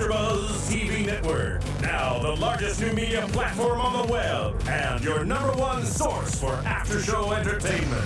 AfterBuzz TV Network, now the largest new media platform on the web, and your #1 source for after-show entertainment.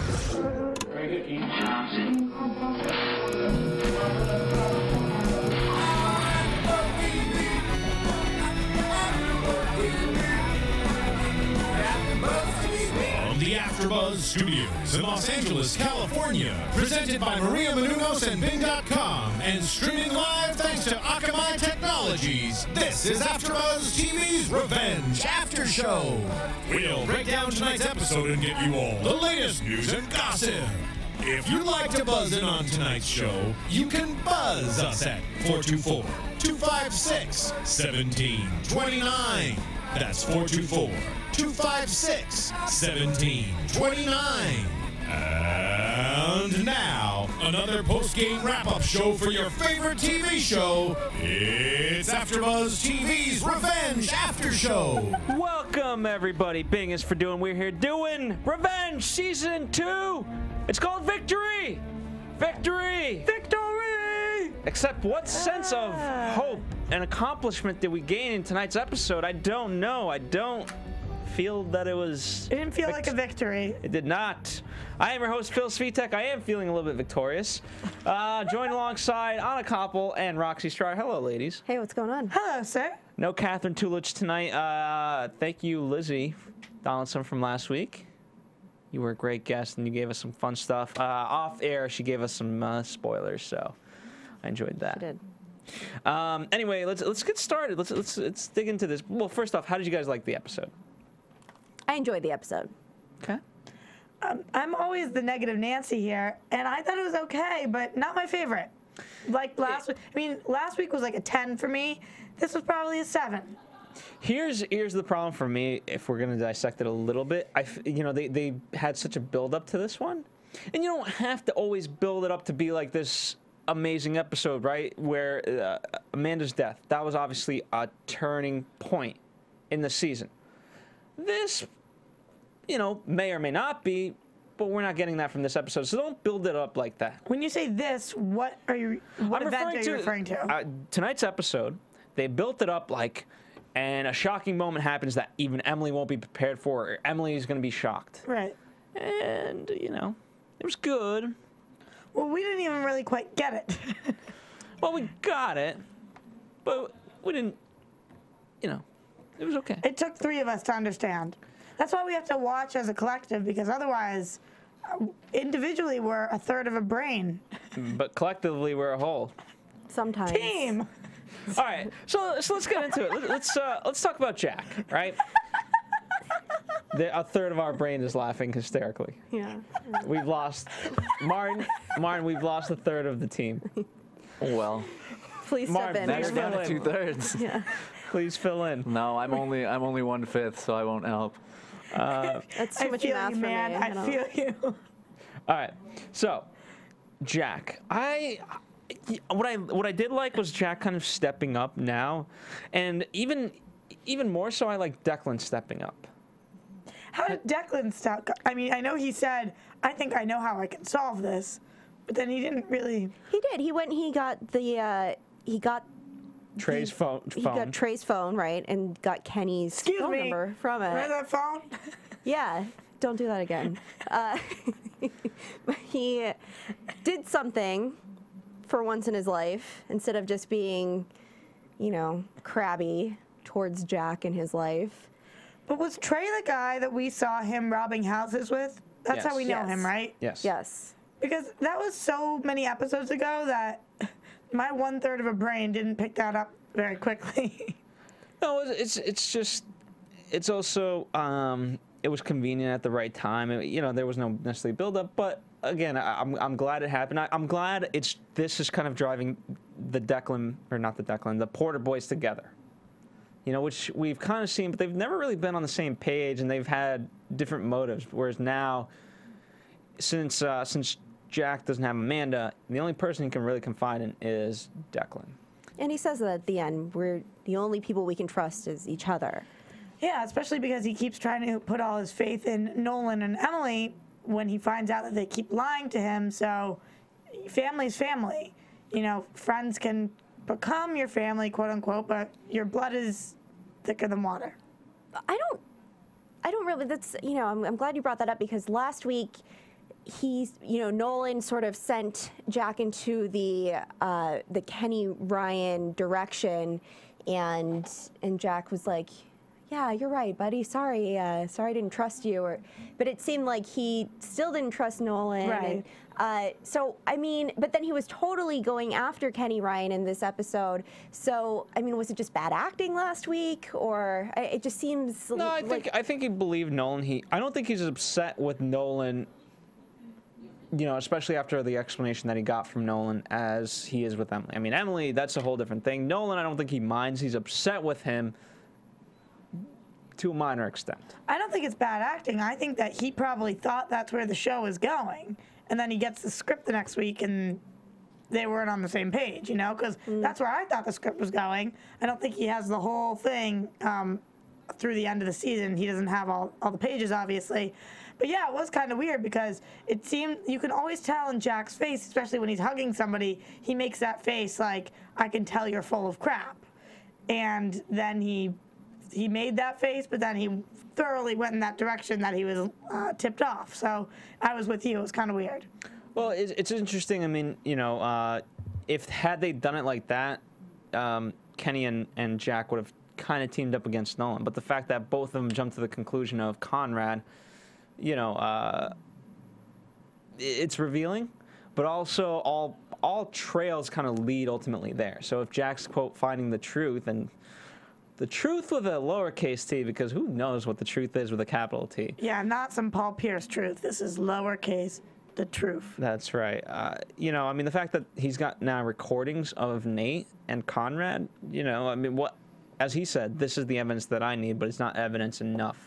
The AfterBuzz Studios in Los Angeles, California. Presented by Maria Menounos and Bing.com and streaming live thanks to Akamai Technologies. This is AfterBuzz TV's Revenge After Show. We'll break down tonight's episode and get you all the latest news and gossip. If you'd like to buzz in on tonight's show, you can buzz us at 424-256-1729. That's 424-256-1729. And now, another post-game wrap-up show for your favorite TV show. It's AfterBuzz TV's Revenge After Show. Welcome, everybody. Bing is for doing. We're here doing Revenge Season 2. It's called Victory. Victory. Victory. Except what sense of hope and accomplishment did we gain in tonight's episode? I don't know. I don't feel that it was... It didn't feel like a victory. It did not. I am your host, Phil Svitek. I am feeling a little bit victorious. Joined alongside Anna Koppel and Roxy Striar. Hello, ladies. Hey, what's going on? Hello, sir. No Catherine Tulich tonight. Thank you, Lizzie Donaldson from last week. You were a great guest, and you gave us some fun stuff. Off air, she gave us some spoilers, so I enjoyed that. She did. Anyway, let's get started. Let's dig into this. Well, first off, how did you guys like the episode? I enjoyed the episode. Okay. I'm always the negative Nancy here, and I thought it was okay, but not my favorite. Like last week, I mean, last week was like a 10 for me. This was probably a 7. Here's the problem for me. If we're gonna dissect it a little bit, they had such a build up to this one, and you don't have to always build it up to be like this amazing episode, right? Where Amanda's death, that was obviously a turning point in the season. This, may or may not be, but we're not getting that from this episode, so don't build it up like that. When you say this, what event are you referring to? Tonight's episode, they built it up like, and a shocking moment happens that even Emily won't be prepared for, or Emily is going to be shocked. Right. And, it was good. Well, we didn't even really quite get it. Well, we got it, but we didn't, it was okay. It took 3 of us to understand. That's why we have to watch as a collective, because otherwise, individually, we're a third of a brain. But collectively, we're a whole. Sometimes. Team. All right, so let's get into it. Let's talk about Jack, right? A third of our brain is laughing hysterically. Yeah. We've lost Martin. We've lost a third of the team. Well, Please step Martin, in. next fill down to in. 2/3. Yeah. Please fill in. No, I'm only 1/5, so I won't help. That's too I much feel math you, for man. me. I feel you. All right, so Jack, what I did like was Jack kind of stepping up now, and even more so, I like Declan stepping up. How did Declan stop? I mean, I know he said, I think I know how I can solve this, but then he didn't really. He did. He went and he got Trey's phone. He got Trey's phone, right, and got Kenny's phone number from it. Where's that phone? Yeah, don't do that again. He did something for once in his life instead of just being, crabby towards Jack in his life. But was Trey the guy that we saw him robbing houses with? That's Yes. how we know Yes. him, right? Yes. Yes. Because that was so many episodes ago that my 1/3 of a brain didn't pick that up very quickly. No, it's also it was convenient at the right time. There was no necessarily build-up, but again, I'm glad it happened. I'm glad this is kind of driving the Porter boys together. Which we've kind of seen, but they've never really been on the same page, and they've had different motives. Whereas now, since Jack doesn't have Amanda, the only person he can really confide in is Declan. And he says that at the end, we're the only people we can trust is each other. Yeah, especially because he keeps trying to put all his faith in Nolan and Emily when he finds out that they keep lying to him. So family's family. Friends can become your family, quote unquote, but your blood is thicker than water. I don't really, that's, you know, I'm glad you brought that up because last week Nolan sort of sent Jack into the Kenny Ryan direction and Jack was like, yeah, you're right, buddy. Sorry I didn't trust you. But it seemed like he still didn't trust Nolan. Right. And, so, I mean, but then he was totally going after Kenny Ryan in this episode. So, I mean, was it just bad acting last week? Or it just seems No, I think he believed Nolan. I don't think he's upset with Nolan, you know, especially after the explanation that he got from Nolan as he is with Emily. I mean, Emily, that's a whole different thing. Nolan, I don't think he minds. He's upset with him to a minor extent. I don't think it's bad acting. I think that he probably thought that's where the show is going. And then he gets the script the next week and they weren't on the same page, you know, because that's where I thought the script was going. I don't think he has the whole thing through the end of the season. He doesn't have all the pages, obviously. But yeah, it was kind of weird because it seemed, you can always tell in Jack's face, especially when he's hugging somebody, he makes that face like, I can tell you're full of crap. And then he made that face, but then he thoroughly went in that direction that he was tipped off. So I was with you. It was kind of weird. Well, it's interesting. I mean, you know, had they done it like that, Kenny and Jack would have kind of teamed up against Nolan. But the fact that both of them jumped to the conclusion of Conrad, you know, it's revealing. But also, all trails kind of lead ultimately there. So if Jack's, quote, finding the truth, and the truth with a lowercase t, because who knows what the truth is with a capital T. Yeah, not some Paul Pierce truth. This is lowercase, the truth. That's right. You know, I mean, the fact that he's got now recordings of Nate and Conrad, you know, I mean, as he said, this is the evidence that I need, but it's not evidence enough.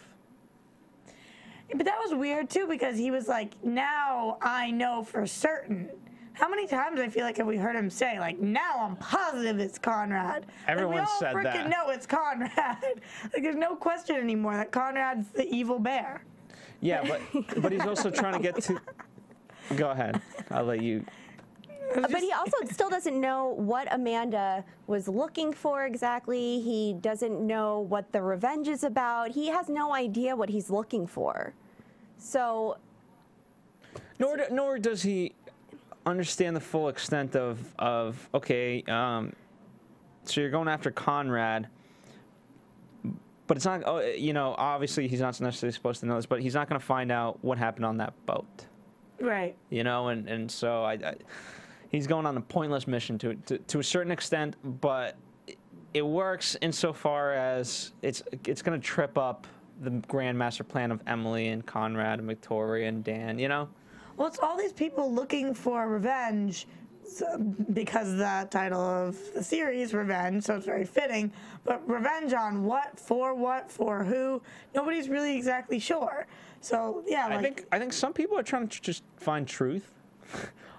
But that was weird, too, because he was like, now I know for certain. How many times I feel like have we heard him say, like, now I'm positive it's Conrad. Everyone said we all freaking know it's Conrad. Like, there's no question anymore that Conrad's the evil bear. Yeah, but he's also trying to get to... Go ahead. I'll let you... But he also still doesn't know what Amanda was looking for exactly. He doesn't know what the revenge is about. He has no idea what he's looking for. So... Nor does he understand the full extent of okay, so you're going after Conrad, but it's not, you know, obviously he's not necessarily supposed to know this, but he's not going to find out what happened on that boat. Right. You know, and so he's going on a pointless mission to a certain extent, but it works insofar as it's going to trip up the grand master plan of Emily and Conrad and Victoria and Dan, you know? Well, it's all these people looking for revenge because of the title of the series, Revenge, so it's very fitting. But revenge on what, for who? Nobody's really exactly sure. So, yeah. Like, I think some people are trying to just find truth.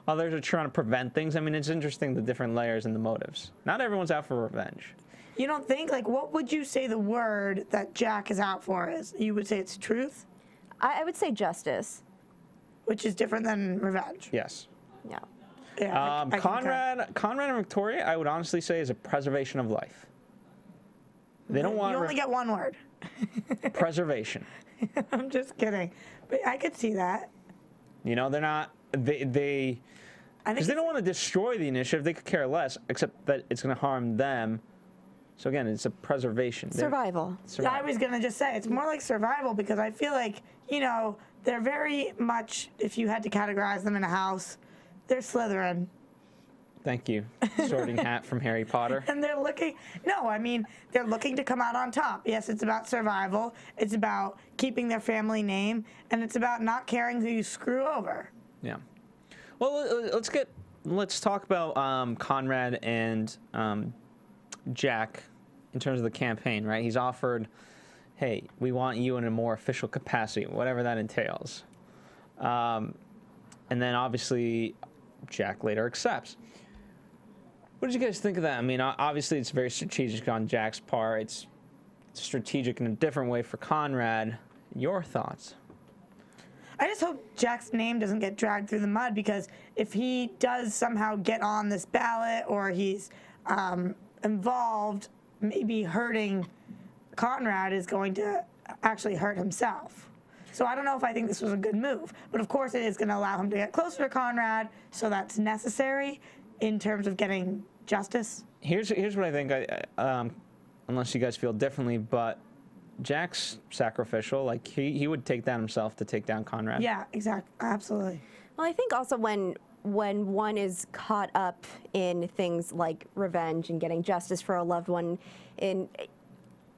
Others are trying to prevent things. I mean, it's interesting, the different layers and the motives. Not everyone's out for revenge. You don't think, like, what would you say the word that Jack is out for is? You would say it's truth? I would say justice. Which is different than revenge. Yes. Yeah. Yeah. Conrad and Victoria, I would honestly say, is a preservation of life. They don't want. You only get one word. Preservation. I'm just kidding, but I could see that. You know, they're not. Because they don't want to destroy the initiative. They could care less, except that it's going to harm them. So again, it's a preservation. Survival. I was going to just say, it's more like survival because I feel like, you know, they're very much, if you had to categorize them in a house, they're Slytherin. Thank you. Sorting Hat from Harry Potter. And they're looking, no, I mean, they're looking to come out on top. Yes, it's about survival. It's about keeping their family name. And it's about not caring who you screw over. Yeah. Well, let's talk about Conrad and Jack in terms of the campaign, right? He's offered, hey, we want you in a more official capacity, whatever that entails. And then obviously Jack later accepts. What did you guys think of that? I mean, obviously it's very strategic on Jack's part. It's strategic in a different way for Conrad. Your thoughts? I just hope Jack's name doesn't get dragged through the mud because if he does somehow get on this ballot or he's involved, maybe hurting Conrad is going to actually hurt himself. So I don't know if I think this was a good move, but of course it is going to allow him to get closer to Conrad, so that's necessary in terms of getting justice. Here's what I think. Unless you guys feel differently, but Jack's sacrificial. Like he would take down himself to take down Conrad. Yeah, exactly, absolutely. Well, I think also when one is caught up in things like revenge and getting justice for a loved one,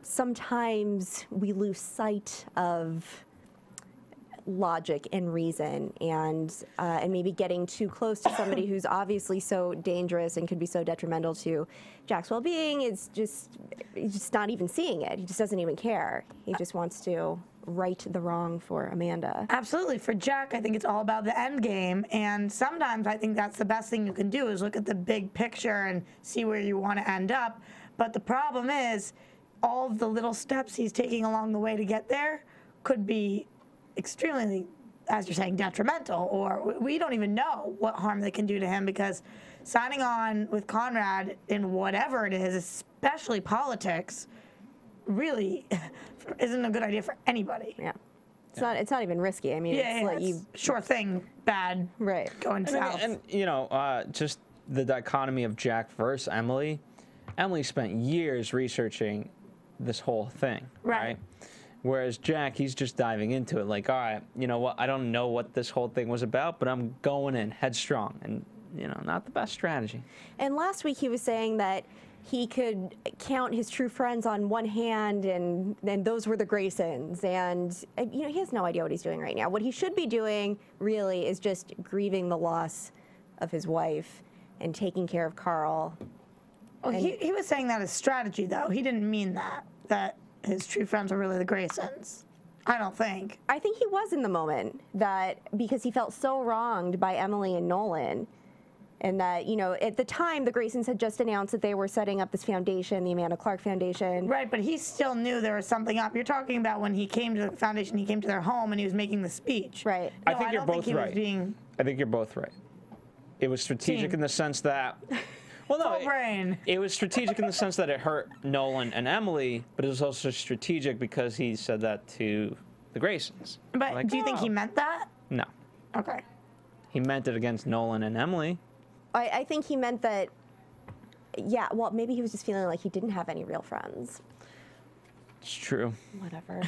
sometimes we lose sight of logic and reason, and maybe getting too close to somebody who's obviously so dangerous and could be so detrimental to Jack's well-being. He's just not even seeing it. He just doesn't even care. He just wants to right the wrong for Amanda. Absolutely. For Jack, I think it's all about the end game, and sometimes I think that's the best thing you can do is look at the big picture and see where you want to end up. But the problem is all of the little steps he's taking along the way to get there could be extremely, as you're saying, detrimental, or we don't even know what harm they can do to him, because signing on with Conrad in whatever it is, especially politics, really isn't a good idea for anybody. Yeah. It's not even risky. I mean, it's like you sure thing, bad, right, going south. And just the dichotomy of Jack versus Emily. Emily spent years researching this whole thing, right? Whereas Jack, he's just diving into it like, all right, you know what, I don't know what this whole thing was about, but I'm going in headstrong, and, not the best strategy. And last week he was saying that he could count his true friends on one hand, and those were the Graysons. And, he has no idea what he's doing right now. What he should be doing, really, is just grieving the loss of his wife and taking care of Carl. Well, he was saying that as strategy, though. He didn't mean that his true friends are really the Graysons. I don't think. I think he was in the moment, that because he felt so wronged by Emily and Nolan, and that, at the time, the Graysons had just announced that they were setting up this foundation, the Amanda Clarke Foundation. Right, but he still knew there was something up. You're talking about when he came to the foundation, he came to their home and he was making the speech. Right. No, I think you're both right. I think you're both right. It was strategic in the sense that... Well, no, it was strategic in the sense that it hurt Nolan and Emily, but it was also strategic because he said that to the Graysons. But like, do you think he meant that? No. Okay. He meant it against Nolan and Emily. I think he meant that, yeah, well, maybe he was just feeling like he didn't have any real friends. It's true. Whatever.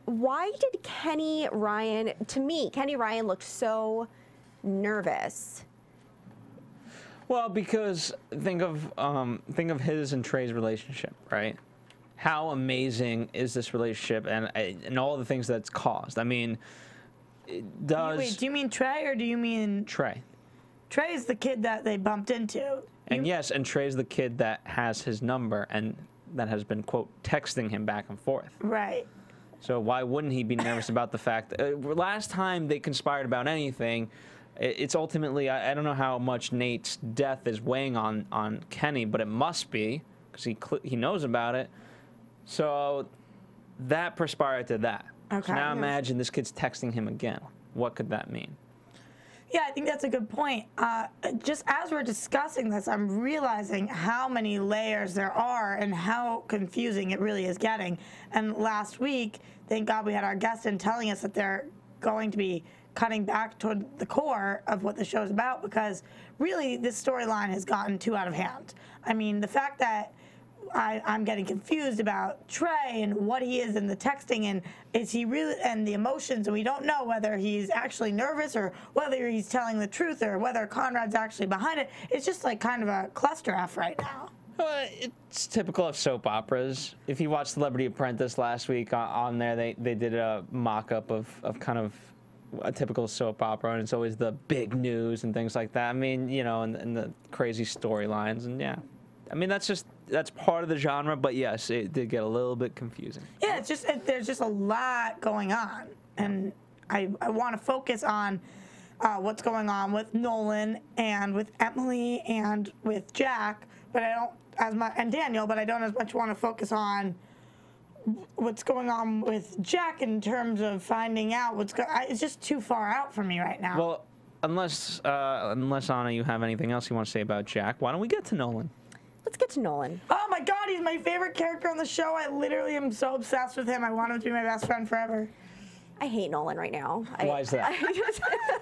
Why did Kenny Ryan, to me, Kenny Ryan looked so nervous? Well, because think of his and Trey's relationship, right? How amazing is this relationship, and all the things that's caused? I mean, Wait, do you mean Trey or do you mean Trey? Trey's the kid that they bumped into. And yes, and Trey's the kid that has his number and that has been, quote, texting him back and forth. Right. So why wouldn't he be nervous about the fact that last time they conspired about anything, it's ultimately, I don't know how much Nate's death is weighing on Kenny, but it must be, because he knows about it. So that perspired to that. Okay. So now imagine this kid's texting him again. What could that mean? Yeah, I think that's a good point. Just as we're discussing this, I'm realizing how many layers there are and how confusing it really is getting. And last week, thank God we had our guest in telling us that they're going to be cutting back toward the core of what the show's about, because really this storyline has gotten too out of hand. I mean, the fact that I'm getting confused about Trey and what he is in the texting, and is he really, and the emotions, and we don't know whether he's actually nervous or whether he's telling the truth or whether Conrad's actually behind it. It's just like kind of a cluster F right now. It's typical of soap operas. If you watched Celebrity Apprentice last week on there, they did a mock-up of kind of a typical soap opera, and it's always the big news and things like that. I mean, and the crazy storylines, and yeah. I mean, that's part of the genre, but yes, it did get a little bit confusing. Yeah, there's just a lot going on, and I want to focus on what's going on with Nolan and with Emily and with Jack, but I don't and Daniel, but I don't as much want to focus on what's going on with Jack in terms of finding out it's just too far out for me right now. Well, unless Anna, you have anything else you want to say about Jack, why don't we get to Nolan? Let's get to Nolan. Oh my God, he's my favorite character on the show. I literally am so obsessed with him. I want him to be my best friend forever. I hate Nolan right now. Why is that?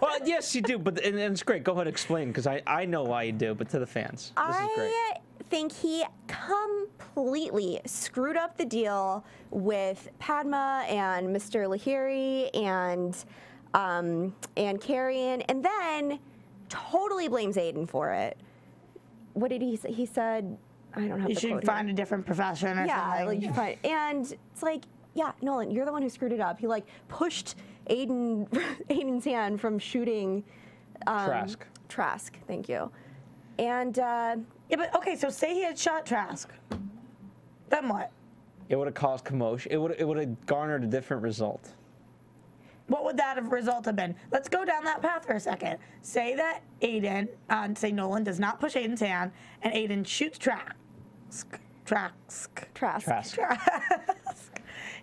Well, yes, you do, but and it's great. Go ahead, explain, because I know why you do, but to the fans, this is great. I think he completely screwed up the deal with Padma and Mr. Lahiri and Carrion, and then totally blames Aiden for it. What did he say? He said, I don't have You the should quote find here. a different profession or Yeah, something. like you find, and it's like, yeah, Nolan, you're the one who screwed it up. He like pushed Aiden's hand from shooting Trask. Thank you. And Yeah, but okay, so say he had shot Trask. Then what? It would have caused commotion. It would have garnered a different result. What would that have result have been? Let's go down that path for a second. Say that Aiden, say Nolan does not push Aiden's hand, and Aiden shoots Trask. Trask.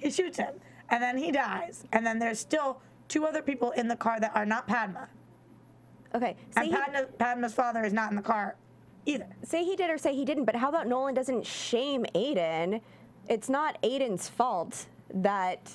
He shoots him, and then he dies. And then there's still 2 other people in the car that are not Padma. okay, And Padma's father is not in the car either. say he did or say he didn't, but how about Nolan doesn't shame Aiden? It's not Aiden's fault that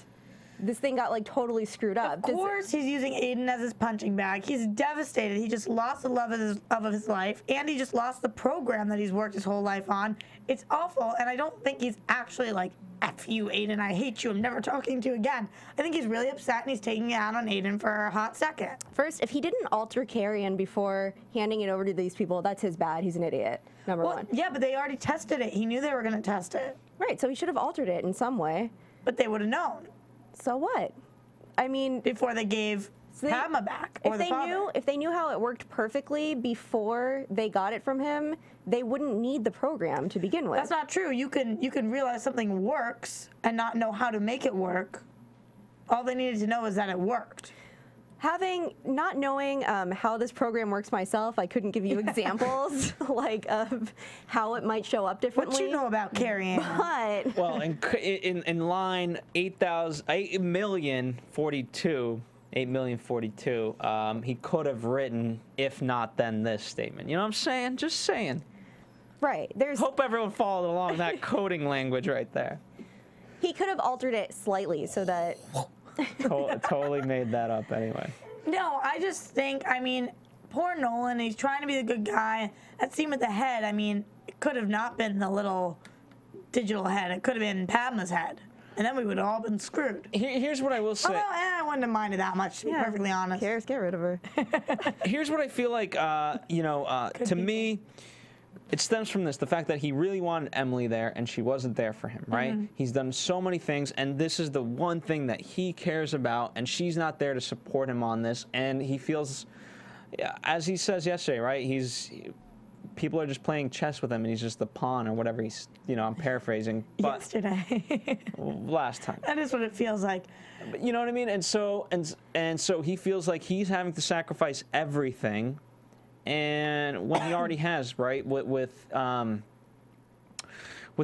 this thing got like totally screwed up. Of course, he's using Aiden as his punching bag. He's devastated. He just lost the love of his life, and he just lost the program that he's worked his whole life on. It's awful, and I don't think he's actually like, F you, Aiden, I hate you, I'm never talking to you again. I think he's really upset, and he's taking it out on Aiden for a hot second. First, if he didn't alter Carrion before handing it over to these people, that's his bad. He's an idiot. Number one. Yeah, but they already tested it. He knew they were going to test it, Right, so he should have altered it in some way. but they would have known So what? I mean, before they gave Padma back, or the father. if they knew how it worked perfectly before they got it from him, they wouldn't need the program to begin with. That's not true. You can realize something works and not know how to make it work. All they needed to know is that it worked. Not knowing how this program works myself, I couldn't give you examples like of how it might show up differently. What you know about Carrion? But Well, in line 8,042, he could have written, if not, then this statement. You know what I'm saying? Just saying. right, there's Hope everyone followed along that coding language right there. he could have altered it slightly so that Totally made that up anyway. No, I just think, I mean, poor Nolan, he's trying to be the good guy. That scene with the head, I mean, it could have not been the little digital head. It could have been Padma's head. And then we would have all been screwed. Here's what I will say. Although, I wouldn't have minded that much, to be perfectly honest. cares, get rid of her. Here's what I feel like, to me, it stems from this, the fact that he really wanted Emily there and she wasn't there for him, right? He's done so many things, and this is the one thing that he cares about, and she's not there to support him on this, and he feels, as he says yesterday, right, people are just playing chess with him, and he's just the pawn or whatever he's, I'm paraphrasing. But Yesterday. last time. That is what it feels like. But you know what I mean? And so he feels like he's having to sacrifice everything, and when he already has, right, with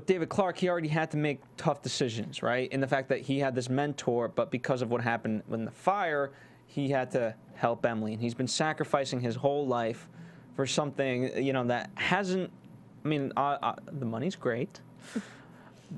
David Clarke, he already had to make tough decisions, right? In the fact that he had this mentor, but because of what happened in the fire, he had to help Emily, and he's been sacrificing his whole life for something, that hasn't. I mean, the money's great,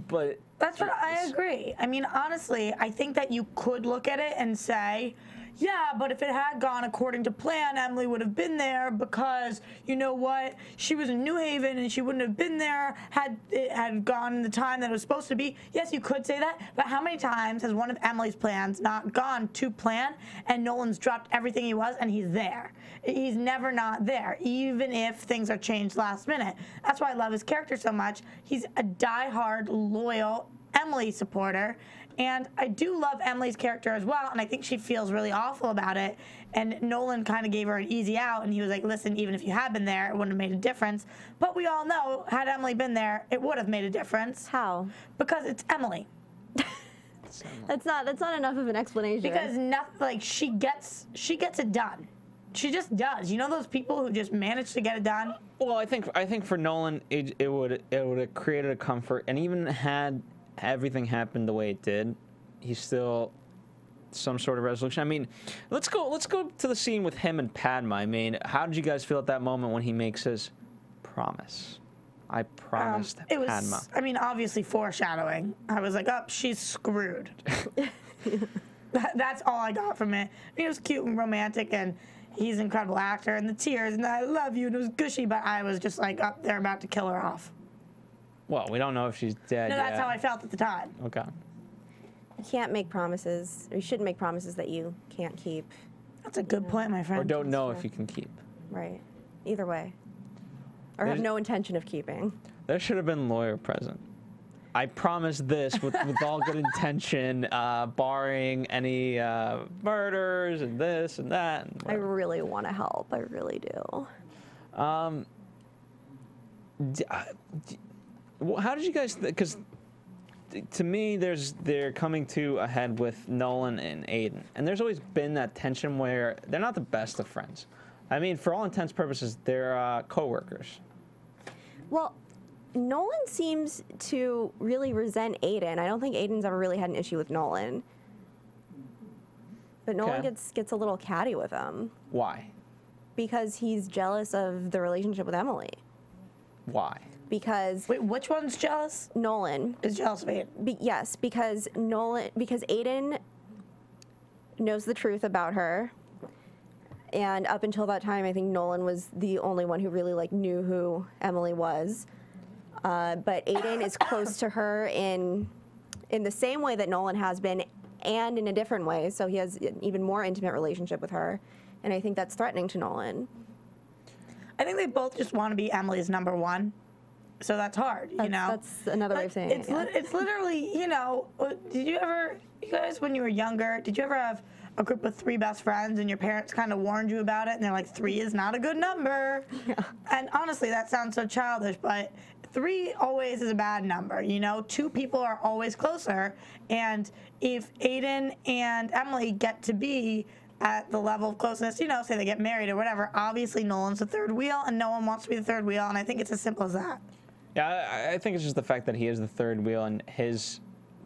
but That's what I agree. I mean, honestly, I think that you could look at it and say, yeah, but if it had gone according to plan, Emily would have been there because, you know what, she was in New Haven and she wouldn't have been there had it had gone in the time that it was supposed to be. Yes, you could say that, but how many times has one of Emily's plans not gone to plan and Nolan's dropped everything he was and he's there? He's never not there, even if things are changed last minute. That's why I love his character so much. He's a diehard, loyal Emily supporter. And I do love Emily's character as well, and I think she feels really awful about it. And Nolan kind of gave her an easy out, and he was like, listen, even if you had been there, it wouldn't have made a difference. But we all know, had Emily been there, it would have made a difference. How? Because it's Emily. That's not enough of an explanation. Because she gets it done. She just does. You know those people who just manage to get it done? Well, I think for Nolan, it would have created a comfort, and even had everything happened the way it did, he still some sort of resolution. I mean, let's go to the scene with him and Padma. I mean, how did you guys feel at that moment when he makes his promise? I promised it was, Padma. I mean, obviously foreshadowing. I was like, oh, she's screwed. That's all I got from it. I mean, it was cute and romantic, and he's an incredible actor, and the tears, and I love you, and it was gushy, but I was just like, oh, they're about to kill her off. Well, we don't know if she's dead No, yet. that's how I felt at the time. Okay. You can't make promises, or you shouldn't make promises that you can't keep. That's a good point, my friend. Or don't know if you can keep. Right. Either way. Or have no intention of keeping. There should have been a lawyer present. I promise this with all good intention, barring any murders and this and that. And I really want to help. I really do. how did you guys? Because to me, they're coming to a head with Nolan and Aiden, and there's always been that tension where they're not the best of friends. I mean, for all intents and purposes, they're co-workers. Well, Nolan seems to really resent Aiden. I don't think Aiden's ever really had an issue with Nolan. But Nolan Okay. gets a little catty with him Why? because he's jealous of the relationship with Emily. Why? Because Wait, which one's jealous? Nolan, Is jealous of Aiden? yes, because Aiden knows the truth about her. And up until that time, I think Nolan was the only one who really knew who Emily was. But Aiden is close to her in the same way that Nolan has been, and in a different way. So he has an even more intimate relationship with her, and I think that's threatening to Nolan. I think they both just want to be Emily's number one. So that's hard, you know? That's another way of saying it's it. Yeah. it's literally, you know, you guys, when you were younger, did you ever have a group of 3 best friends and your parents kind of warned you about it and they're like, 3 is not a good number? Yeah. And honestly, that sounds so childish, but 3 always is a bad number, you know? 2 people are always closer, and if Aiden and Emily get to be at the level of closeness, you know, say they get married or whatever, obviously Nolan's the 3rd wheel and no one wants to be the 3rd wheel, and I think it's as simple as that. Yeah, I think it's just the fact that he is the 3rd wheel and his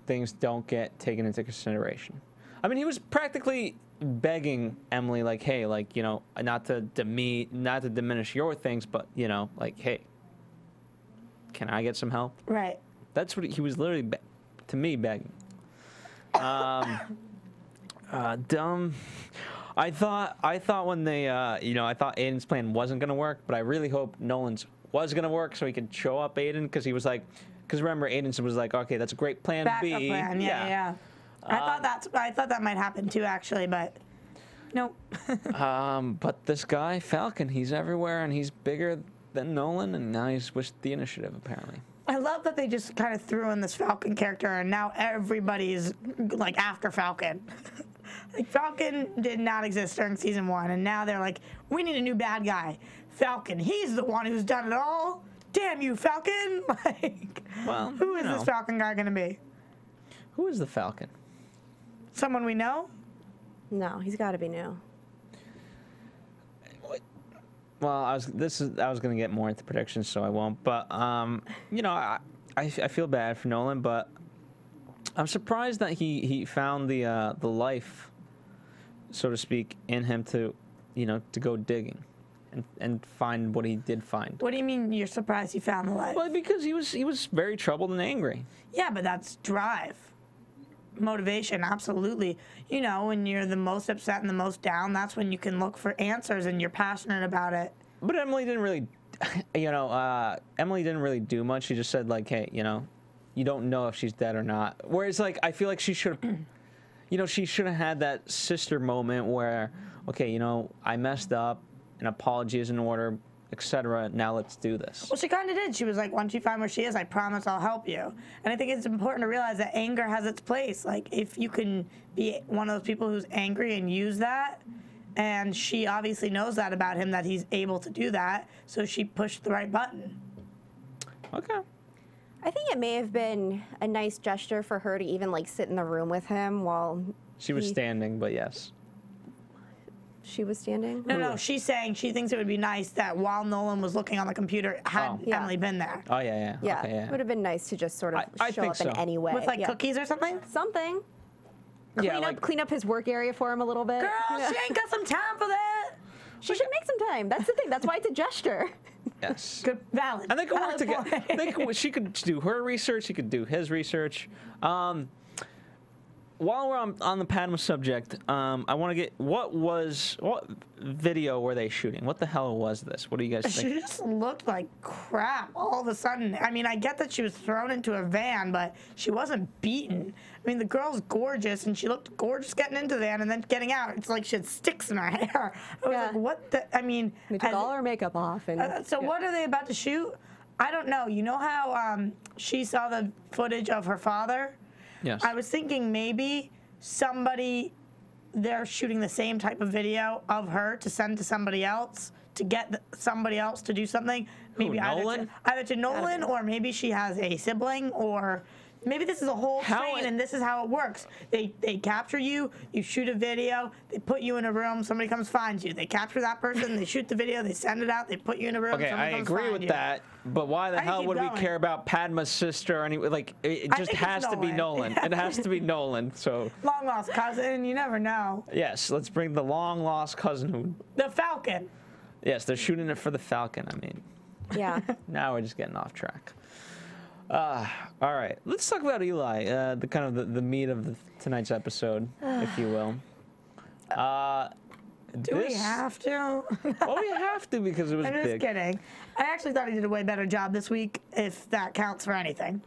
things don't get taken into consideration. I mean, he was practically begging Emily, like, hey, like, you know, not to diminish your things, but, you know, like, hey, can I get some help? Right. That's what he was literally, to me, begging. Dumb. I thought when they, you know, I thought Aiden's plan wasn't gonna work, but I really hope Nolan's was gonna work so he could show up Aiden, because he was like, because remember Aiden was like, okay, that's a great plan Backup B. plan, yeah. I thought that might happen too, actually, but nope. But this guy Falcon, he's everywhere and he's bigger than Nolan, and now he's with the Initiative apparently. I love that they just kind of threw in this Falcon character, and now everybody's like after Falcon. Like, Falcon did not exist during season 1, and now they're like, we need a new bad guy. Falcon, he's the one who's done it all. Damn you, Falcon! Like, Well, who is you know. this Falcon guy gonna be? Who is the Falcon? Someone we know? No, he's got to be new. Well, I was gonna get more into predictions, so I won't. But you know, I feel bad for Nolan, but I'm surprised that he found the life, so to speak, in him to, you know, to go digging, and find what he did find. What do you mean you're surprised he found the life? Well, because he was very troubled and angry. Yeah, but that's drive. Motivation, absolutely. You know, when you're the most upset and the most down, that's when you can look for answers and you're passionate about it. But Emily didn't really, you know, Emily didn't really do much. She just said, like, hey, you know, you don't know if she's dead or not. Whereas, like, I feel like she should have, you know, she should have had that sister moment where, okay, you know, I messed up, an apology is in order, etc. Now let's do this. Well, she kind of did. She was like, once you find where she is, I promise I'll help you. And I think it's important to realize that anger has its place. Like, if you can be one of those people who's angry and use that, and she obviously knows that about him, that he's able to do that, so she pushed the right button. Okay. I think it may have been a nice gesture for her to even sit in the room with him while She was standing, but yes. she was standing. No, she's saying she thinks it would be nice that while Nolan was looking on the computer, had Yeah. Emily been there. Oh yeah. Yeah, Okay, yeah. it would have been nice to just sort of I show think up in so. any way. With, like, Yeah. cookies or something? Something. clean up his work area for him a little bit. Girl, she ain't got some time for that. She should make some time. That's the thing. That's why it's a gesture. Yes. Good, valid. And they could work Valid together. point. She could do her research. He could do his research. While we're on the Padma subject, I want to get what video were they shooting? What the hell was this? What do you guys think? She just looked like crap all of a sudden. I mean, I get that she was thrown into a van, but she wasn't beaten. I mean, the girl's gorgeous, and she looked gorgeous getting into the van and then getting out. It's like she had sticks in her hair. I was like, what the? I mean, They took all her makeup off. And so what are they about to shoot? I don't know. You know how she saw the footage of her father? Yes. I was thinking maybe they're shooting the same type of video of her to send to somebody else to get somebody else to do something. Maybe Nolan? either to Nolan, or maybe she has a sibling, or maybe this is a whole train and this is how it works. They capture you, you shoot a video, they put you in a room, somebody comes finds you. They capture that person, they shoot the video, they send it out, they put you in a room. Okay, I agree with that, but why the hell would we care about Padmas Sister? Or it just has to be Nolan. It has to be Nolan. So long lost cousin, you never know. yes, let's bring the long lost cousin. The Falcon. Yes, they're shooting it for the Falcon. I mean, yeah. now we're just getting off track. All right, let's talk about Eli, the kind of the meat of tonight's episode, if you will. Do we have to? Well, we have to because it was I'm big. just kidding. I actually thought he did a way better job this week, if that counts for anything.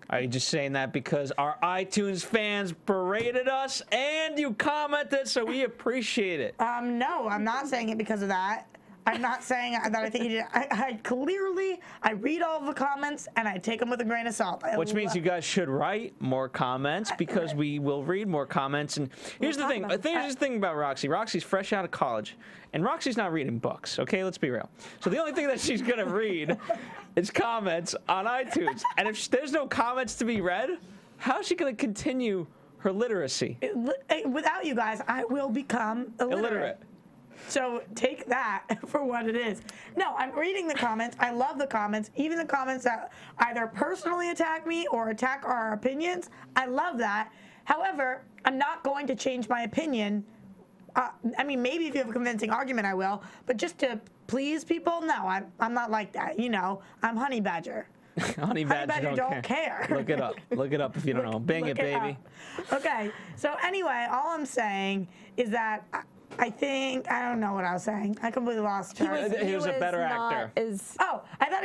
Are you just saying that because our iTunes fans berated us and you commented, so we appreciate it? No, I'm not saying it because of that. I'm not saying that I think he did. I read all of the comments and I take them with a grain of salt. Which means you guys should write more comments because we will read more comments. And here's the thing. Here's the thing about Roxy. Roxy's fresh out of college, and Roxy's not reading books. Okay, let's be real. So the only thing that she's gonna read is comments on iTunes. And if there's no comments to be read, how's she gonna continue her literacy? Without you guys, I will become illiterate. So take that for what it is. No, I'm reading the comments. I love the comments. Even the comments that either personally attack me or attack our opinions. I love that. However, I'm not going to change my opinion. I mean, maybe if you have a convincing argument, I will. But just to please people, no, I'm not like that. You know, I'm Honey Badger. Honey Badger don't care. Look it up. Look it up if you don't know. Bing it, baby. Okay. So anyway, all I'm saying is that I don't know what I was saying. I completely lost track. He was a better actor. I thought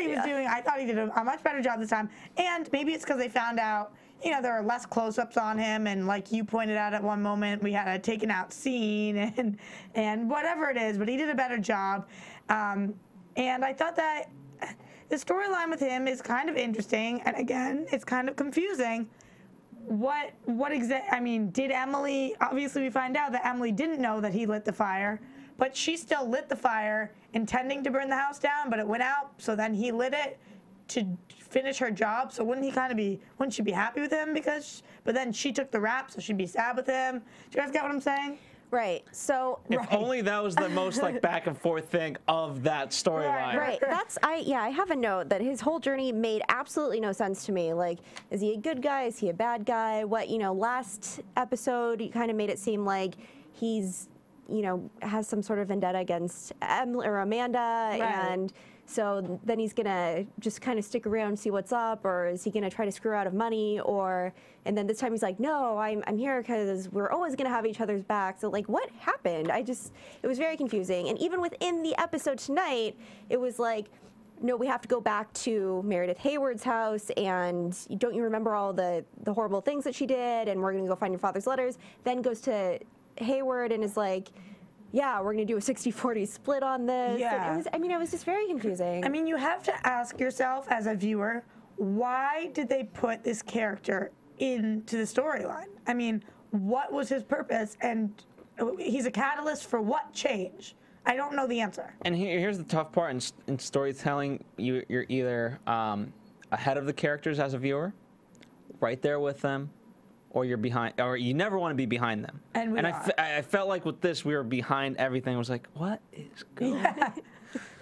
he did a much better job this time. And maybe it's because they found out, there are less close-ups on him, and like you pointed out at one moment, we had a taken out scene and whatever it is, but he did a better job. And I thought that the storyline with him is kind of interesting, and again, it's kind of confusing. Did Emily, obviously we find out that Emily didn't know that he lit the fire, but she still lit the fire intending to burn the house down, but it went out, so then he lit it to finish her job. So wouldn't she be happy with him but then she took the rap, so she'd be sad with him. Do you guys get what I'm saying? Right. So if only that was the most back and forth thing of that storyline. Right. I have a note that his whole journey made absolutely no sense to me. Like, is he a good guy? Is he a bad guy? Last episode he kind of made it seem like he's, has some sort of vendetta against Amanda, right. And so then he's gonna just kind of stick around and see what's up, or is he gonna try to screw out of money, and then this time he's like, no, I'm here because we're always gonna have each other's backs. So what happened? It was very confusing. And even within the episode tonight, it was like, no, we have to go back to Meredith Hayward's house, and don't you remember all the horrible things that she did, and we're gonna go find your father's letters. Then goes to Hayward and is like, yeah, we're going to do a 60-40 split on this. Yeah. It was just very confusing. You have to ask yourself as a viewer, why did they put this character into the storyline? What was his purpose? And he's a catalyst for what change? I don't know the answer. And here's the tough part in storytelling. You're either ahead of the characters as a viewer, right there with them, or you're behind, or you never want to be behind them. And I felt like with this, we were behind everything. I was like, what is going on?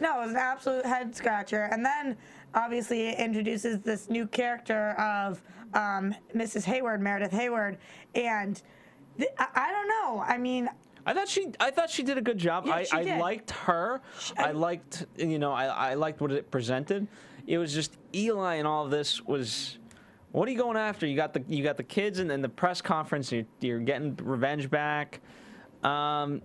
No, it was an absolute head scratcher. And then, obviously, it introduces this new character of Mrs. Hayward, Meredith Hayward. And I don't know. I mean, I thought she did a good job. Yeah, she I did. liked her. I liked, I liked what it presented. It was just Eli and all of this was, what are you going after? You got the kids and then the press conference. You're getting revenge back. So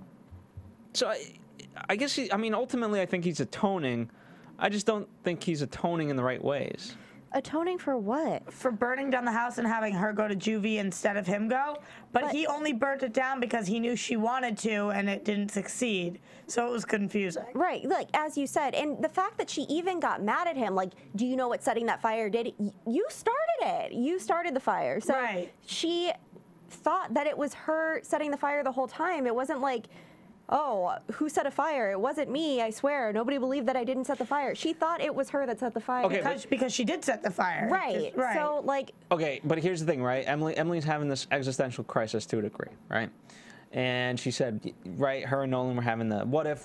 I guess ultimately I think he's atoning. I just don't think he's atoning in the right ways. Atoning for what? for burning down the house and having her go to juvie instead of him go. But he only burnt it down because he knew she wanted to and it didn't succeed. So it was confusing. Right, like as you said, and the fact that she even got mad at him, like, do you know what setting that fire did? You started it. You started the fire. So Right. she thought that it was her setting the fire the whole time. It wasn't like, oh, who set a fire? It wasn't me, I swear. Nobody believed that I didn't set the fire. She thought it was her that set the fire. Okay, Because she did set the fire. Right. Right. So, like, Okay, but here's the thing, right? Emily's having this existential crisis to a degree, right? And she said, right, her and Nolan were having the what if,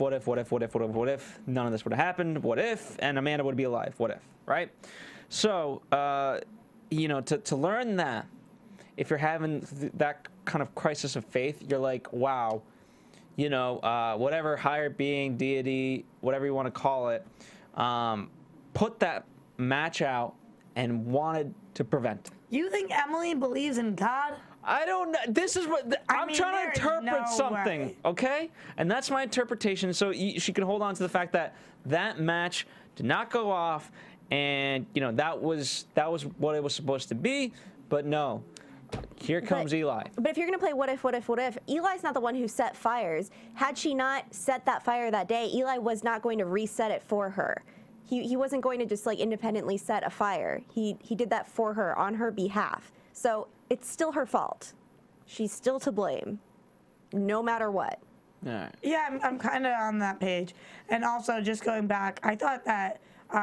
none of this would have happened, what if, and Amanda would be alive, what if, right? So, to learn that, if you're having that kind of crisis of faith, you're like, wow, whatever higher being, deity, whatever you want to call it, put that match out and wanted to prevent it. You think Emily believes in God? I don't know. This is what I'm mean, trying there to is interpret no something, way. okay? And that's my interpretation. So she can hold on to the fact that that match did not go off, and that was what it was supposed to be. But no, here comes Eli. but if you're going to play what if, Eli's not the one who set fires. Had she not set that fire that day, Eli was not going to reset it for her. He wasn't going to just like independently set a fire. He did that for her on her behalf. So it's still her fault. She's still to blame, no matter what. All right. Yeah, I'm kind of on that page. And also, just going back, I thought that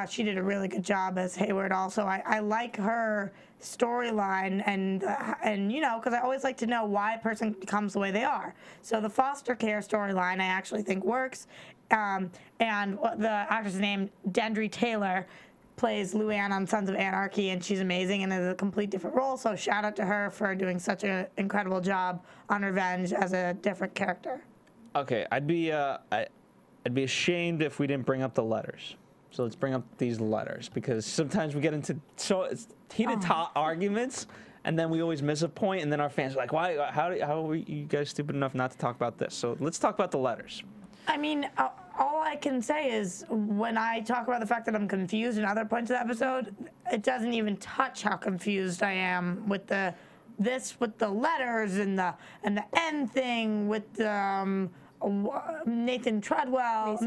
she did a really good job as Hayward. Also, I like her storyline, and because I always like to know why a person becomes the way they are. So the foster care storyline, I actually think works. And the actress named Dendry Taylor plays Luann on Sons of Anarchy, and she's amazing and is a complete different role. So shout out to her for doing such an incredible job on Revenge as a different character. Okay, I'd be ashamed if we didn't bring up the letters. So let's bring up these letters, because sometimes we get into heated arguments, and then we always miss a point, and then our fans are like, "Why? How were you guys stupid enough not to talk about this?" So let's talk about the letters. I mean, all I can say is when I talk about the fact that I'm confused in other points of the episode, it doesn't even touch how confused I am with the letters and the end thing with the Mason Treadwell,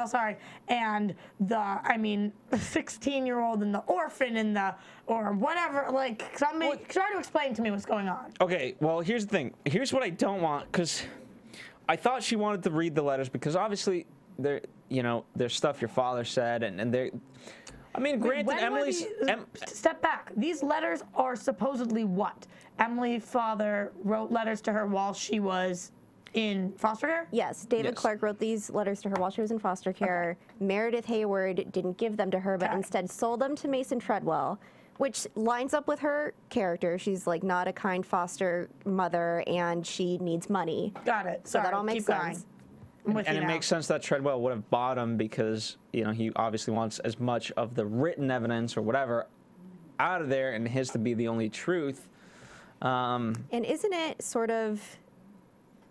sorry, and the 16-year-old and the orphan and or whatever. Like, try to explain to me what's going on. Okay, well, here's the thing. Here's what I don't want, because I thought she wanted to read the letters, because obviously there's stuff your father said, and they're. I mean, granted, Emily's. Step back. These letters are supposedly what? Emily's father wrote letters to her while she was in foster care? Yes, David Yes. Clarke wrote these letters to her while she was in foster care. Okay. Meredith Hayward didn't give them to her, but instead sold them to Mason Treadwell, which lines up with her character. She's like not a kind foster mother, and she needs money. Got it. So that all makes sense. I'm with And you it now. makes sense that Treadwell would have bought him, because he obviously wants as much of the written evidence or whatever out of there, and his to be the only truth. And isn't it sort of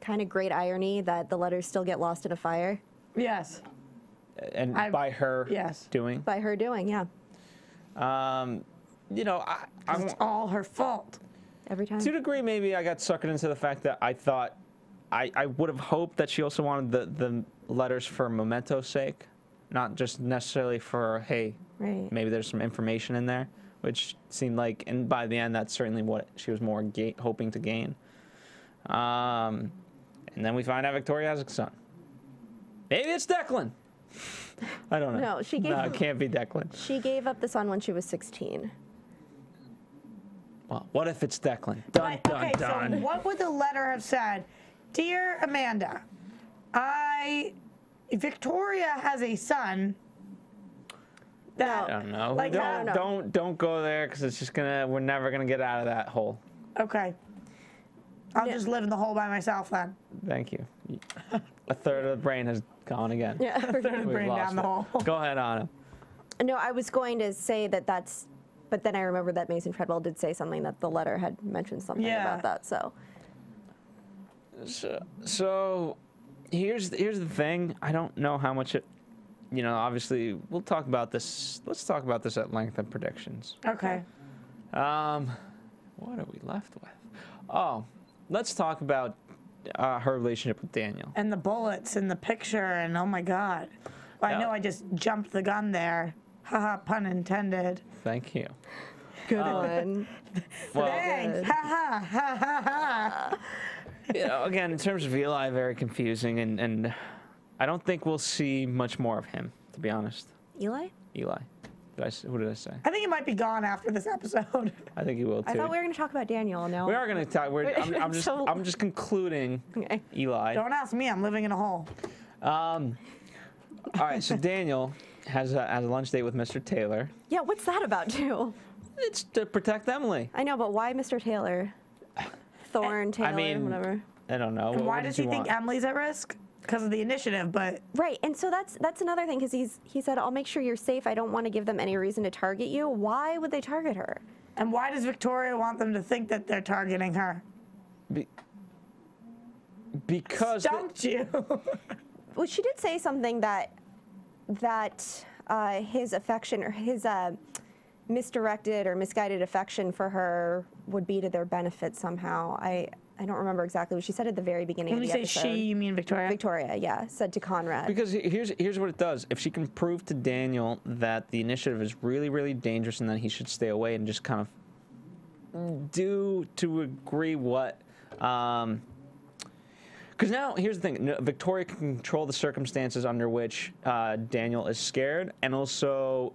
kind of great irony that the letters still get lost in a fire? Yes. And by her doing. By her doing, yeah. It's all her fault. Every time. To a degree, maybe I got suckered into the fact that I thought I would have hoped that she also wanted the letters for memento's sake, not just necessarily for, hey, maybe there's some information in there, which seemed like, and by the end, that's certainly what she was more hoping to gain. And then we find out Victoria has a son. Maybe it's Declan. I don't know. No, it can't be Declan. She gave up the son when she was 16. Well, what if it's Declan? Dun, dun, dun. So what would the letter have said? Dear Amanda, Victoria has a son. I don't know. Like, don't go there, because it's just we're never gonna get out of that hole. Okay. I'll just live in the hole by myself then. Thank you. A third of the brain has gone again. Yeah. A third of the brain down the hole. Go ahead, Anna. No, I was going to say that that's, but then I remembered that Mason Treadwell did say something that the letter had mentioned something about that. So here's the thing. I don't know how much it. You know, obviously, we'll talk about this. Let's talk about this at length in predictions. Okay. What are we left with? Oh, let's talk about her relationship with Daniel. And the bullets in the picture, and oh my God. Well, I know I just jumped the gun there. Haha, pun intended. Thank you. Good one. Well, Thanks. Ha ha ha ha ha. you know, again, in terms of Eli, very confusing, and I don't think we'll see much more of him, to be honest. Eli? Eli. Who did I say? I think he might be gone after this episode. I think he will too. I thought we were going to talk about Daniel. No. We are going to talk. I'm just concluding Okay. Eli. Don't ask me. I'm living in a hole. All right. So Daniel has a lunch date with Mr. Taylor. Yeah, what's that about, too? It's to protect Emily. I know, but why Mr. Taylor? Thorne, Taylor, I mean, whatever. I don't know. And why What does did he you think want? Emily's at risk? Because of the initiative, but Right, and so that's another thing, because he said, I'll make sure you're safe. I don't want to give them any reason to target you. Why would they target her? and why does Victoria want them to think that they're targeting her? Because Stumped you. Well, she did say something that his affection or his misdirected or misguided affection for her would be to their benefit somehow. I don't remember exactly what she said at the very beginning When of you the say episode. she, you mean Victoria? Victoria, yeah, said to Conrad. Because here's what it does. If she can prove to Daniel that the initiative is really, really dangerous and that he should stay away and just kind of do to agree what. Because now, here's the thing. Victoria can control the circumstances under which Daniel is scared and also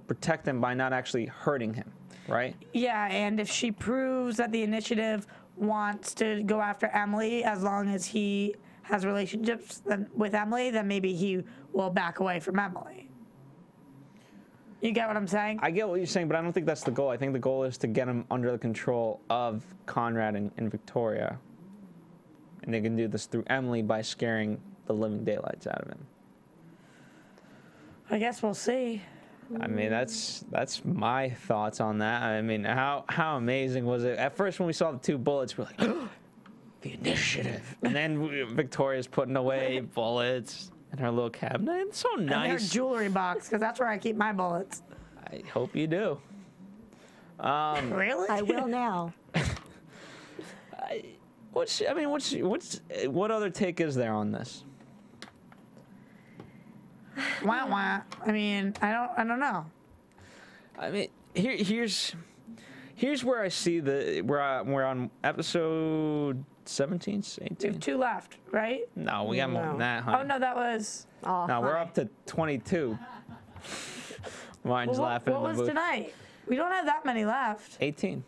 protect him by not actually hurting him, right? Yeah, and if she proves that the initiative wants to go after Emily as long as he has relationships with Emily, then maybe he will back away from Emily. You get what I'm saying? I get what you're saying, but I don't think that's the goal. I think the goal is to get him under the control of Conrad and Victoria. And they can do this through Emily by scaring the living daylights out of him. I guess we'll see. I mean, that's my thoughts on that. I mean, how amazing was it? At first, when we saw the two bullets, we're like, the initiative. And then Victoria's putting away bullets in her little cabinet. It's so And her nice. jewelry box, because that's where I keep my bullets. I hope you do. Really? I will now. What other take is there on this? Wah wah. I mean, I don't know. I mean, here's where I see we're on episode 17, We 18. have 2 left, right? No, we got more than that, honey. Oh no, that was. Oh, No, we're hi. up to 22. Mine's Well, laughing. what in the was booth. tonight? We don't have that many left. 18.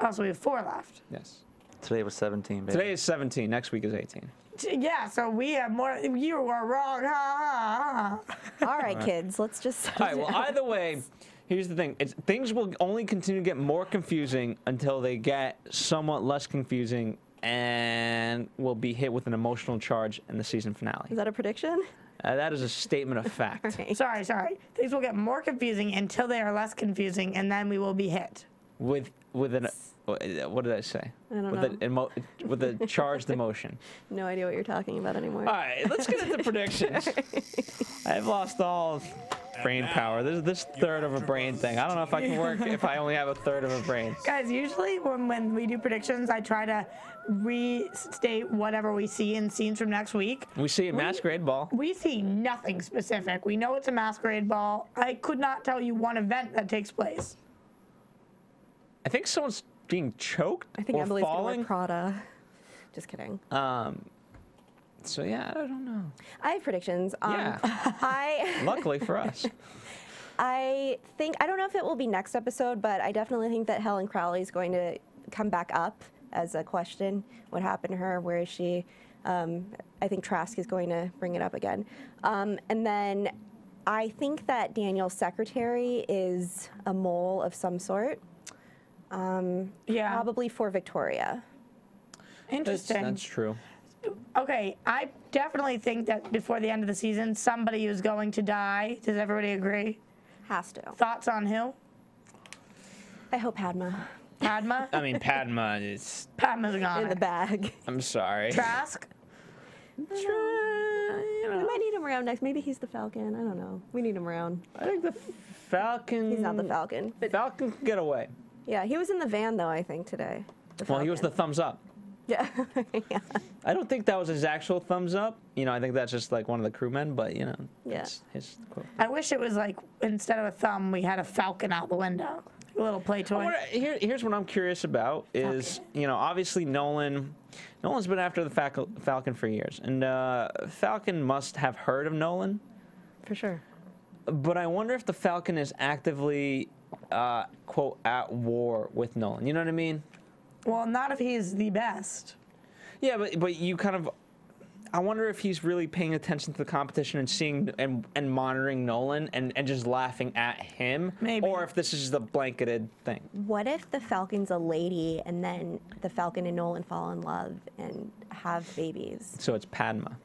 Oh, so we have 4 left. Yes. Today was 17, baby. Today is 17. Next week is 18. Yeah, so we have more. You were wrong. Ha, ha, ha. All right, kids, let's just. All right. Well, either way, here's the thing: things will only continue to get more confusing until they get somewhat less confusing, and will be hit with an emotional charge in the season finale. Is that a prediction? That is a statement of fact. Right. Sorry. Things will get more confusing until they are less confusing, and then we will be hit. With an what did I say? I don't know. With a charged emotion. No idea what you're talking about anymore. All right, let's get into predictions. I've lost all brain power. This third of a brain thing. I don't know if I can work if I only have a third of a brain. Guys, usually when we do predictions, I try to restate whatever we see in scenes from next week. We see a masquerade ball. We see nothing specific. We know it's a masquerade ball. I could not tell you one event that takes place. I think someone's being choked I think or Emily's gonna falling. wear Prada. Just kidding. So yeah, I don't know. I have predictions. Yeah. Luckily for us. I don't know if it will be next episode, but I definitely think that Helen Crowley is going to come back up as a question. What happened to her? Where is she? I think Trask is going to bring it up again. And then I think that Daniel's secretary is a mole of some sort. Yeah. Probably for Victoria. Interesting. That's true. Okay, I definitely think that before the end of the season, somebody is going to die. Does everybody agree? Has to. Thoughts on who? I hope Padma. Padma? I mean, Padma is. Padma's gone. In the bag. I'm sorry. Trask? We might need him around next. Maybe he's the Falcon. I don't know. We need him around. I think the Falcon. He's not the Falcon. But Falcon can get away. yeah, he was in the van though, I think, today. Well, he was the Falcon. thumbs up. Yeah. Yeah. I don't think that was his actual thumbs up. I think that's just like one of the crewmen, but Yeah. that's his quote. I wish it was like, instead of a thumb, we had a falcon out the window. A little play toy. Here's what I'm curious about is, obviously Nolan's been after the Falcon for years, and Falcon must have heard of Nolan. For sure. But I wonder if the Falcon is actively, quote, at war with Nolan. You know what I mean? Well, not if he's the best. Yeah, but you kind of, I wonder if he's really paying attention to the competition and seeing and monitoring Nolan and just laughing at him. Maybe. Or if this is just a blanketed thing. What if the Falcon's a lady and then the Falcon and Nolan fall in love and have babies? So it's Padma.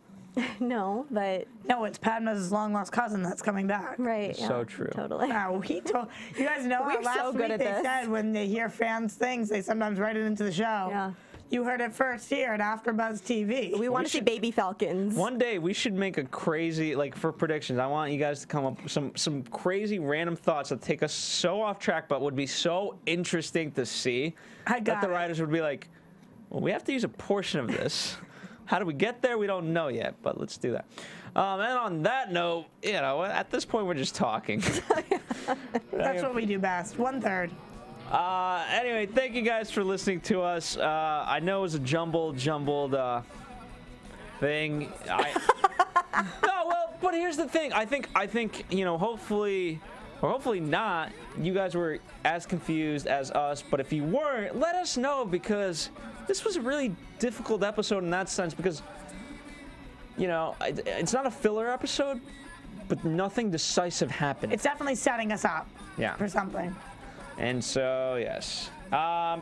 No, but No, it's Padma's long-lost cousin that's coming back. right. So yeah, true. Totally. Wow, you guys know how We're last so week good at they this. said when they hear fans' things, they sometimes write it into the show. Yeah. You heard it first here at AfterBuzz TV. We want to see baby Falcons. One day we should make a crazy, like for predictions, I want you guys to come up with some crazy random thoughts that take us so off track but would be so interesting to see I got that the it. writers would be like, well, we have to use a portion of this. How do we get there? We don't know yet, but let's do that. And on that note, at this point we're just talking. That's what we do best. 1/3. Anyway, thank you guys for listening to us. I know it was a jumbled thing. No, well, but here's the thing. I think hopefully, or hopefully not, you guys were as confused as us. But if you weren't, let us know, because this was a really difficult episode in that sense, because it's not a filler episode, but nothing decisive happened. It's definitely setting us up Yeah. for something. And so, yes.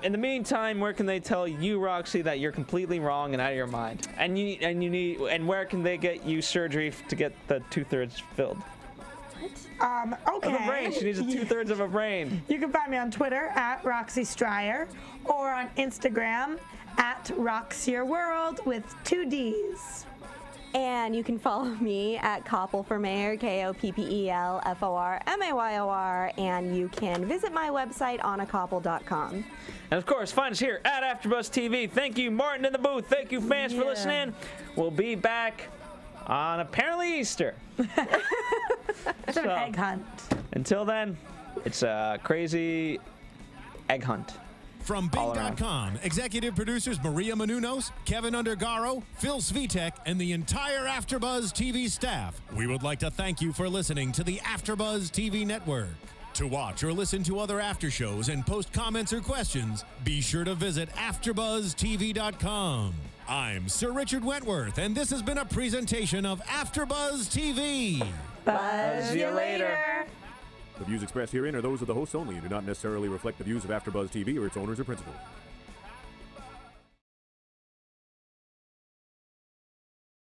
In the meantime, where can they tell you, Roxy, that you're completely wrong and out of your mind? And where can they get you surgery to get the 2/3 filled? Okay. Of a brain. She needs a 2/3 of a brain. You can find me on Twitter at Roxy Striar or on Instagram at Roxyworld with 2 Ds. And you can follow me at Koppel for Mayor, KOPPELFORMAYOR, and you can visit my website, anakoppel.com. And of course, find us here at AfterBuzz TV. Thank you, Martin in the booth. Thank you, fans, for listening. We'll be back on apparently Easter. It's an egg hunt. Until then, it's a crazy egg hunt. From Bing.com, executive producers Maria Menounos, Kevin Undergaro, Phil Svitek, and the entire AfterBuzz TV staff, we would like to thank you for listening to the AfterBuzz TV network. To watch or listen to other after shows and post comments or questions, be sure to visit AfterBuzzTV.com. I'm Sir Richard Wentworth, and this has been a presentation of AfterBuzz TV. Buzz you later. The views expressed herein are those of the hosts only and do not necessarily reflect the views of AfterBuzz TV or its owners or principals.